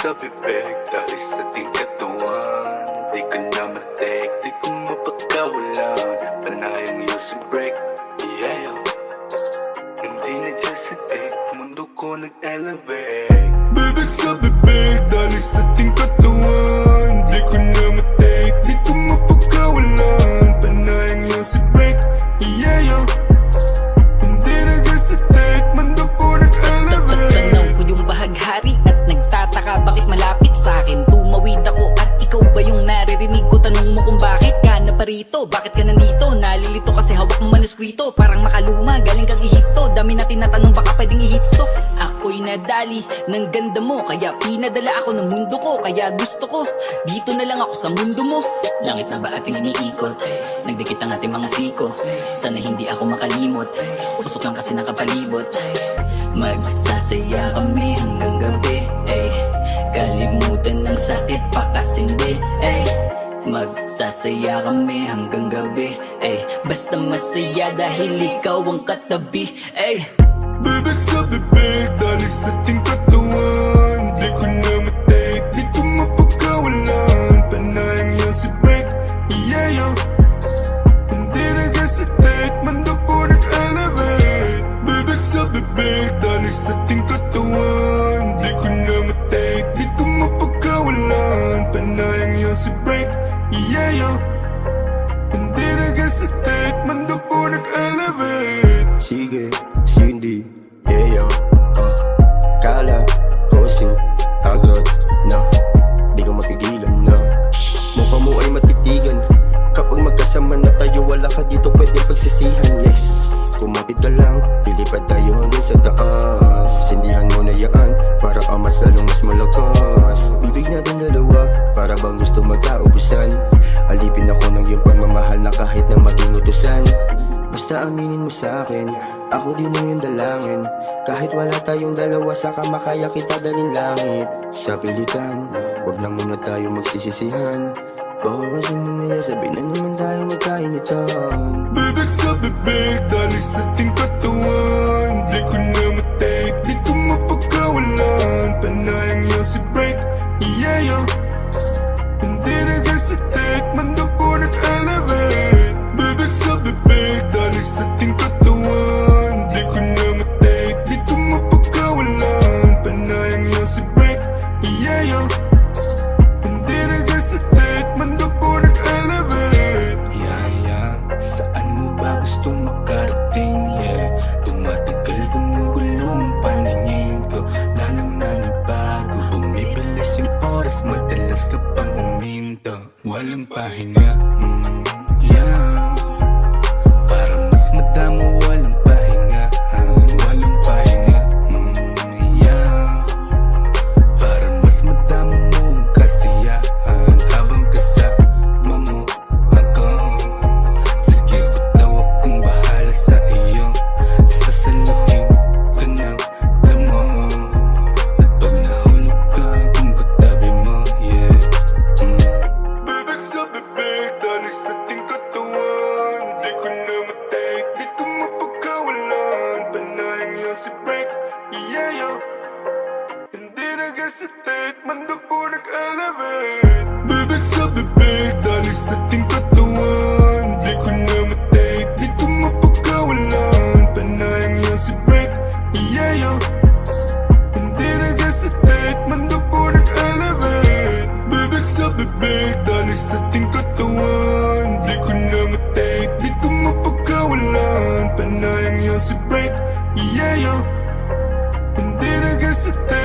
sa bibig dahil sa ating katawan. Di ko na matik, di ko mapagkawalan. Panayang iyong si break, yeah. Hindi na dyan sa take, mundo ko nag-elevate. Bibig sa bibig dahil sa ating katawan. Di ko na matik, di ko mapagkawalan. Panayang iyong si break, yeah. Hindi na dyan sa take, mundo ko nag-elevate. Tanaw ko yung bahaghari at nagtataka bakit malapit sa'kin. Tumawid ako at ikaw ba yung naririnig ko? Tanong mo kung bakit ka na parito, bakit ka nandito? Nalilito kasi hawak mo manuskrito, parang makaluma, galing kang Ehipto. Dami na tinatanong baka pwedeng i-hitstop. Ako'y nadali ng ganda mo, kaya pinadala ako ng mundo ko. Kaya gusto ko, dito na lang ako sa mundo mo. Langit na ba ating iniikot? Nagdikit ang ating mga siko. Sana hindi ako makalimot, usok lang kasi nakapalibot. Magsasaya kami hanggang gabi, ay kalimutan ng sakit pa kasindi, ay magsasaya kami hanggang gabi, ay basta masaya dahil ikaw ang katabi, ay bibig sa bibig dahil sa ating katawan. Di ko na matik, di ko mapagkawalan. Panayang iyong si break, yeah. Hindi na dyan sa take, mundo ko nag-elevate. Bibig sa bibig dahil sa ating katawan. Di ko na matik, di ko mapagkawalan. Panayang iyong si break, yeah. Hindi na dyan sa take, mundo ko nag-elevate. Sige, Cindy, yeah, Kala, Kosi, Agrot, na di ko mapigilan na mukha mo ay matitigan. Kapag magkasama na tayo, wala ka dito pwede pagsisihan, yes. Kumapit ka lang, lilipad tayo hanggang sa taas. Sindihan mo na yaan, para mas lalong mas malakas. Bibig natin dalawa, para bang gusto magkaubusan. Alipin ako ng iyong pagmamahal na kahit na maging utusan. Basta aminin mo sa akin, ako din ang iyong dalangin. Kahit wala tayong dalawa, saka makaya kita dalhin langit. Sa pilitan, wag na muna tayo magsisisihan. Baka kasi mamaya sabi na naman tayo magkainitan. Bibig sa bibig dahil sa ating katawan. Di ko na matik, di ko mapagkawalan. Panayang iyong si break, yeah. Hindi na dyan sa take, mundo ko nag-elevate. Bibig sa bibig dahil sa ating katawan. Di ko na matik, di ko mapagkawalan. Panayang iyong si break, yeah. Hindi na dyan sa take, mundo ko nag-elevate. Yeah. Saan mo ba gustong makarating, yeah? Tumatagal gumugulo ang paningin ko, lalong nanibago. Bumibilis yung oras, madalas ka pang uminto. Walang pahinga, yeah. Para mas madamo, walang pahinga, walang pahinga, yeah. Para mas madamo mo ang kasiyahan habang kasama mo ako. Sige, bitaw akong bahala sa iyo. Sasaluhin ka ng damo. At pag nahulog ka kung katabi mo, yeah. Bibig sa bibig dahil sa ating katawan. Di ko na matik, di ko mapagkawalan. Panayang iyong si break, yeah. Hindi na dyan sa take, mundo ko nag-elevate. Bibig sa bibig dahil sa ating katawan. Di ko na matik, di ko mapagkawalan. Panayang iyong si break, yeah. Hindi na dyan sa take, mundo ko nag-elevate. Bibig sa bibig dahil sa ating katawan. Di ko na matik, di ko mapagkawalan. Panayang iyong si break, yeah. Hindi na dyan sa take,